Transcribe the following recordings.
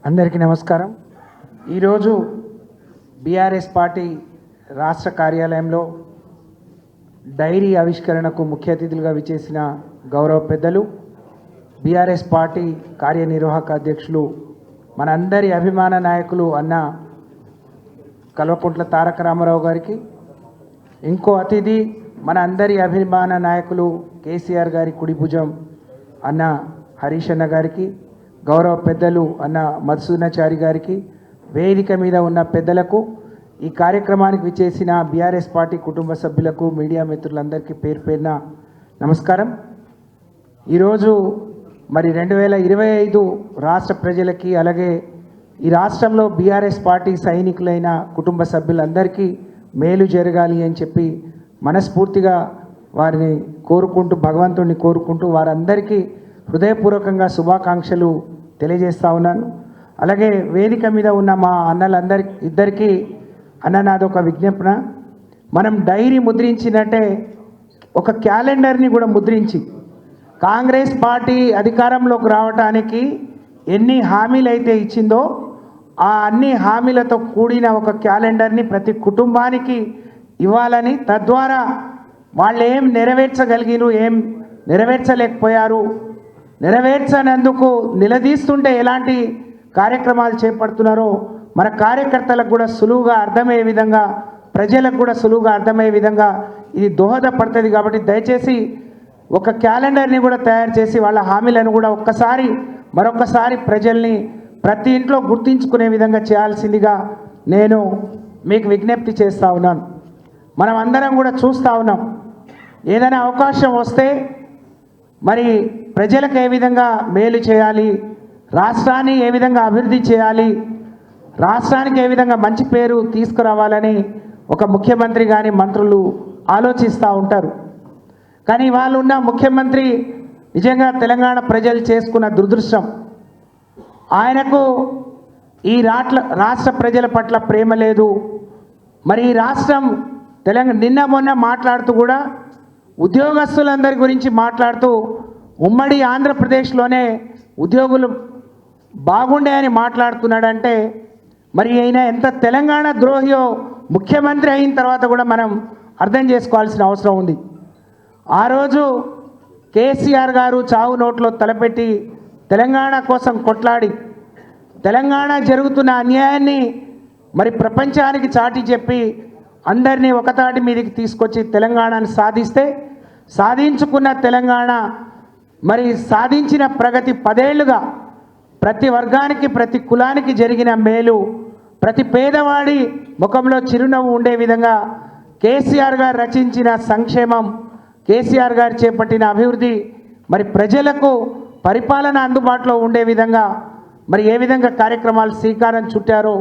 అందరికీ నమస్కారం. ఈరోజు బీఆర్ఎస్ పార్టీ రాష్ట్ర కార్యాలయంలో డైరీ ఆవిష్కరణకు ముఖ్య అతిథులుగా విచ్చేసిన గౌరవ పెద్దలు బీఆర్ఎస్ పార్టీ కార్యనిర్వాహక అధ్యక్షులు మనందరి అభిమాన నాయకులు అన్న కల్వకుంట్ల తారక రామారావు గారికి, ఇంకో అతిథి మన అందరి అభిమాన నాయకులు కేసీఆర్ గారి కుడి భుజం అన్న హరీష్ అన్న గారికి, గౌరవ పెద్దలు అన్న మధుసూదనాచారి గారికి, వేదిక మీద ఉన్న పెద్దలకు, ఈ కార్యక్రమానికి విచ్చేసిన బీఆర్ఎస్ పార్టీ కుటుంబ సభ్యులకు, మీడియా మిత్రులందరికీ పేరు పేరున నమస్కారం. ఈరోజు మరి 2025 రాష్ట్ర ప్రజలకి, అలాగే ఈ రాష్ట్రంలో బీఆర్ఎస్ పార్టీ సైనికులైన కుటుంబ సభ్యులందరికీ మేలు జరగాలి అని చెప్పి మనస్ఫూర్తిగా వారిని కోరుకుంటూ, భగవంతుడిని కోరుకుంటూ వారందరికీ హృదయపూర్వకంగా శుభాకాంక్షలు తెలియజేస్తా ఉన్నాను. అలాగే వేదిక మీద ఉన్న మా ఇద్దరికీ అన్న నాదొక విజ్ఞాపన, మనం డైరీ ముద్రించినట్టే ఒక క్యాలెండర్ని కూడా ముద్రించి కాంగ్రెస్ పార్టీ అధికారంలోకి రావడానికి ఎన్ని హామీలు అయితే ఇచ్చిందో ఆ అన్ని హామీలతో కూడిన ఒక క్యాలెండర్ని ప్రతి కుటుంబానికి ఇవ్వాలని, తద్వారా వాళ్ళు ఏం నెరవేర్చగలిగినారు, ఏం నెరవేర్చలేకపోయారు, నెరవేర్చనందుకు నిలదీస్తుంటే ఎలాంటి కార్యక్రమాలు చేపడుతున్నారో మన కార్యకర్తలకు కూడా సులువుగా అర్థమయ్యే విధంగా, ప్రజలకు కూడా సులువుగా అర్థమయ్యే విధంగా ఇది దోహదపడుతుంది. కాబట్టి దయచేసి ఒక క్యాలెండర్ని కూడా తయారు చేసి వాళ్ళ హామీలను కూడా మరొకసారి ప్రజల్ని ప్రతి ఇంట్లో గుర్తించుకునే విధంగా చేయాల్సిందిగా నేను మీకు విజ్ఞప్తి చేస్తూ ఉన్నాను. మనం అందరం కూడా చూస్తూ ఉన్నాం, ఏదైనా అవకాశం వస్తే మరి ప్రజలకు ఏ విధంగా మేలు చేయాలి, రాష్ట్రాన్ని ఏ విధంగా అభివృద్ధి చేయాలి, రాష్ట్రానికి ఏ విధంగా మంచి పేరు తీసుకురావాలని ఒక ముఖ్యమంత్రి కానీ మంత్రులు ఆలోచిస్తూ ఉంటారు. కానీ వాళ్ళు ఉన్న ముఖ్యమంత్రి నిజంగా తెలంగాణ ప్రజలు చేసుకున్న దురదృష్టం, ఆయనకు ఈ రాష్ట్ర ప్రజల పట్ల ప్రేమ లేదు. మరి ఈ రాష్ట్రం నిన్న మొన్న మాట్లాడుతూ కూడా ఉద్యోగస్తులందరి గురించి మాట్లాడుతూ ఉమ్మడి ఆంధ్రప్రదేశ్లోనే ఉద్యోగులు బాగుండే మాట్లాడుతున్నాడంటే మరి ఆయన ఎంత తెలంగాణ ద్రోహియో ముఖ్యమంత్రి అయిన తర్వాత కూడా మనం అర్థం చేసుకోవాల్సిన అవసరం ఉంది. ఆ రోజు కేసీఆర్ గారు చావు నోట్లో తలపెట్టి తెలంగాణ కోసం కొట్లాడి తెలంగాణ జరుగుతున్న అన్యాయాన్ని మరి ప్రపంచానికి చాటి చెప్పి అందరినీ ఒకతాటి మీదకి తీసుకొచ్చి తెలంగాణను సాధించుకున్న తెలంగాణ, మరి సాధించిన ప్రగతి 10 ఏళ్లుగా ప్రతి వర్గానికి, ప్రతి కులానికి జరిగిన మేలు, ప్రతి పేదవాడి ముఖంలో చిరునవ్వు ఉండే విధంగా కేసీఆర్ గారు రచించిన సంక్షేమం, కేసీఆర్ గారు చేపట్టిన అభివృద్ధి, మరి ప్రజలకు పరిపాలన అందుబాటులో ఉండే విధంగా మరి ఏ విధంగా కార్యక్రమాలు శ్రీకారం చుట్టారో,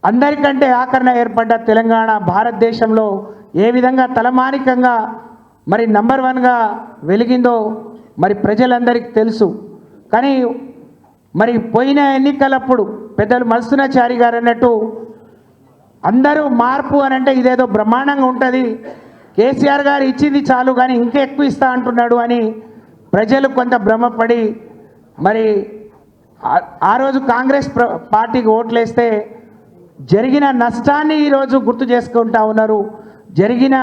అందరికంటే ఆకరణ ఏర్పడ్డ తెలంగాణ భారతదేశంలో ఏ విధంగా తలమానికంగా మరి నంబర్ 1గా వెలిగిందో మరి ప్రజలందరికీ తెలుసు. కానీ మరి పోయిన ఎన్నికలప్పుడు పెద్దలు మధుసూదనాచారి గారు అన్నట్టు అందరూ మార్పు అని అంటే ఇదేదో బ్రహ్మాండంగా ఉంటుంది, కేసీఆర్ గారు ఇచ్చింది చాలు కానీ ఇంకా ఎక్కువ ఇస్తా అంటున్నాడు అని ప్రజలు కొంత భ్రమపడి మరి ఆ రోజు కాంగ్రెస్ పార్టీకి ఓట్లేస్తే జరిగిన నష్టాన్ని ఈరోజు గుర్తు చేసుకుంటా ఉన్నారు, జరిగిన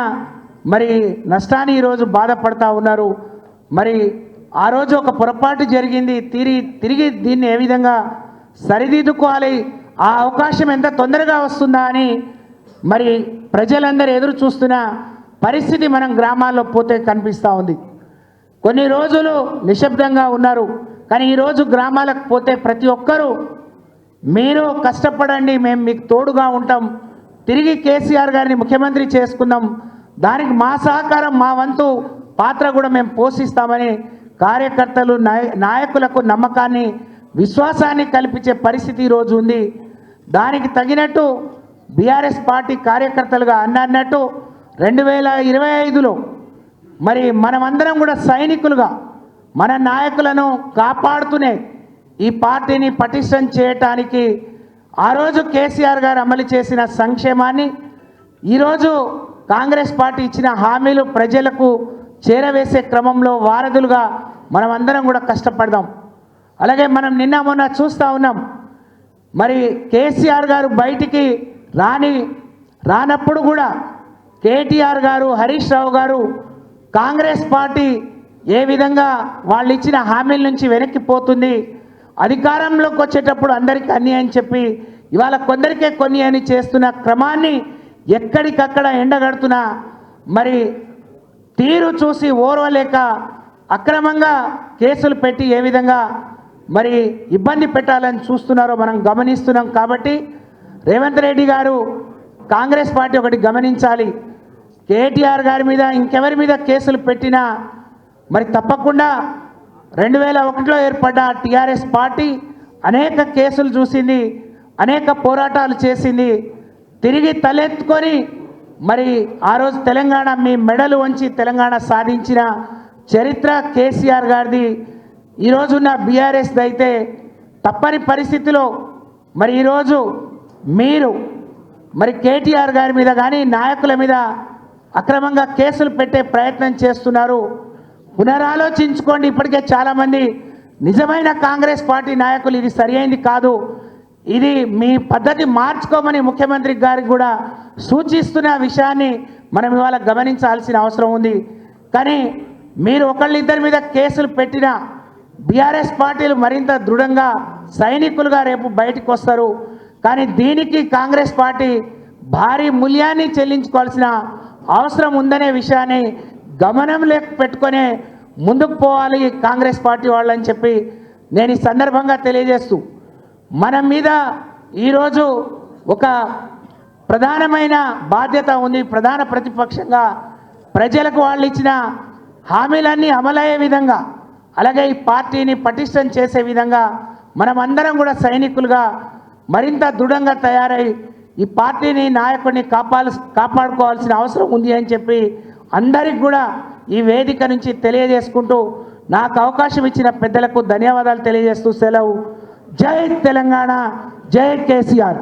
మరి నష్టాన్ని ఈరోజు బాధపడతా ఉన్నారు. మరి ఆ రోజు ఒక పొరపాటు జరిగింది, తిరిగి దీన్ని ఏ విధంగా సరిదిద్దుకోవాలి, ఆ అవకాశం ఎంత తొందరగా వస్తుందా అని మరి ప్రజలందరూ ఎదురు చూస్తున్న పరిస్థితి మనం గ్రామాల్లో పోతే కనిపిస్తూ ఉంది. కొన్ని రోజులు నిశ్శబ్దంగా ఉన్నారు, కానీ ఈరోజు గ్రామాలకు పోతే ప్రతి ఒక్కరూ మీరు కష్టపడండి, మేము మీకు తోడుగా ఉంటాం, తిరిగి కేసీఆర్ గారిని ముఖ్యమంత్రి చేసుకుందాం, దానికి మా సహకారం, మా వంతు పాత్ర కూడా మేము పోషిస్తామని కార్యకర్తలు, నాయకులకు నమ్మకాన్ని, విశ్వాసాన్ని కల్పించే పరిస్థితి ఈరోజు ఉంది. దానికి తగినట్టు బీఆర్ఎస్ పార్టీ కార్యకర్తలుగా అన్నట్టు 2025లో మరి మనమందరం కూడా సైనికులుగా మన నాయకులను కాపాడుతూనే ఈ పార్టీని పటిష్టం చేయటానికి ఆ రోజు కేసీఆర్ గారు అమలు చేసిన సంక్షేమాన్ని, ఈరోజు కాంగ్రెస్ పార్టీ ఇచ్చిన హామీలు ప్రజలకు చేరవేసే క్రమంలో వారధులుగా మనమందరం కూడా కష్టపడదాం. అలాగే మనం నిన్న మొన్న చూస్తూ ఉన్నాం, మరి కేసీఆర్ గారు బయటికి రానప్పుడు కూడా కేటీఆర్ గారు, హరీష్ రావు గారు, కాంగ్రెస్ పార్టీ ఏ విధంగా వాళ్ళు ఇచ్చిన హామీల నుంచి వెనక్కిపోతుంది, అధికారంలోకి వచ్చేటప్పుడు అందరికీ అన్ని అని చెప్పి ఇవాళ కొందరికే కొన్ని అని చేస్తున్న క్రమాన్ని ఎక్కడికక్కడ ఎండగడుతున్న మరి తీరు చూసి ఓర్వలేక అక్రమంగా కేసులు పెట్టి ఏ విధంగా మరి ఇబ్బంది పెట్టాలని చూస్తున్నారో మనం గమనిస్తున్నాం. కాబట్టి రేవంత్ రెడ్డి గారు, కాంగ్రెస్ పార్టీ ఒకటి గమనించాలి, కేటీఆర్ గారి మీద ఇంకెవరి మీద కేసులు పెట్టినా మరి తప్పకుండా 2001లో ఏర్పడ్డ టీఆర్ఎస్ పార్టీ అనేక కేసులు చూసింది, అనేక పోరాటాలు చేసింది, తిరిగి తలెత్తుకొని మరి ఆ రోజు తెలంగాణ మీ మెడలు వంచి తెలంగాణ సాధించిన చరిత్ర కేసీఆర్ గారిది. ఈరోజున్న బీఆర్ఎస్ అయితే తప్పని పరిస్థితిలో మరి ఈరోజు మీరు మరి కేటీఆర్ గారి మీద కానీ నాయకుల మీద అక్రమంగా కేసులు పెట్టే ప్రయత్నం చేస్తున్నారు. పునరాలోచించుకోండి. ఇప్పటికే చాలామంది నిజమైన కాంగ్రెస్ పార్టీ నాయకులు ఇది సరైనది కాదు, ఇది మీ పద్ధతి మార్చుకోమని ముఖ్యమంత్రి గారికి కూడా సూచిస్తున్న విషయాన్ని మనం ఇవాళ గమనించాల్సిన అవసరం ఉంది. కానీ మీరు ఒకళ్ళిద్దరి మీద కేసులు పెట్టినా బీఆర్ఎస్ పార్టీలు మరింత దృఢంగా సైనికులుగా రేపు బయటకు వస్తారు. కానీ దీనికి కాంగ్రెస్ పార్టీ భారీ మూల్యాన్ని చెల్లించుకోవాల్సిన అవసరం ఉందనే విషయాన్ని గమనంలో పెట్టుకునే ముందుకు పోవాలి కాంగ్రెస్ పార్టీ వాళ్ళని చెప్పి నేను ఈ సందర్భంగా తెలియజేస్తూ, మన మీద ఈరోజు ఒక ప్రధానమైన బాధ్యత ఉంది. ప్రధాన ప్రతిపక్షంగా ప్రజలకు వాళ్ళు ఇచ్చిన హామీలన్నీ అమలయ్యే విధంగా, అలాగే ఈ పార్టీని పటిష్టం చేసే విధంగా మనమందరం కూడా సైనికులుగా మరింత దృఢంగా తయారై ఈ పార్టీని, నాయకుడిని కాపాడుకోవాల్సిన అవసరం ఉంది అని చెప్పి అందరికి కూడా ఈ వేదిక నుంచి తెలియజేసుకుంటూ నాకు అవకాశం ఇచ్చిన పెద్దలకు ధన్యవాదాలు తెలియజేస్తూ సెలవు. జై తెలంగాణ, జై కేసీఆర్.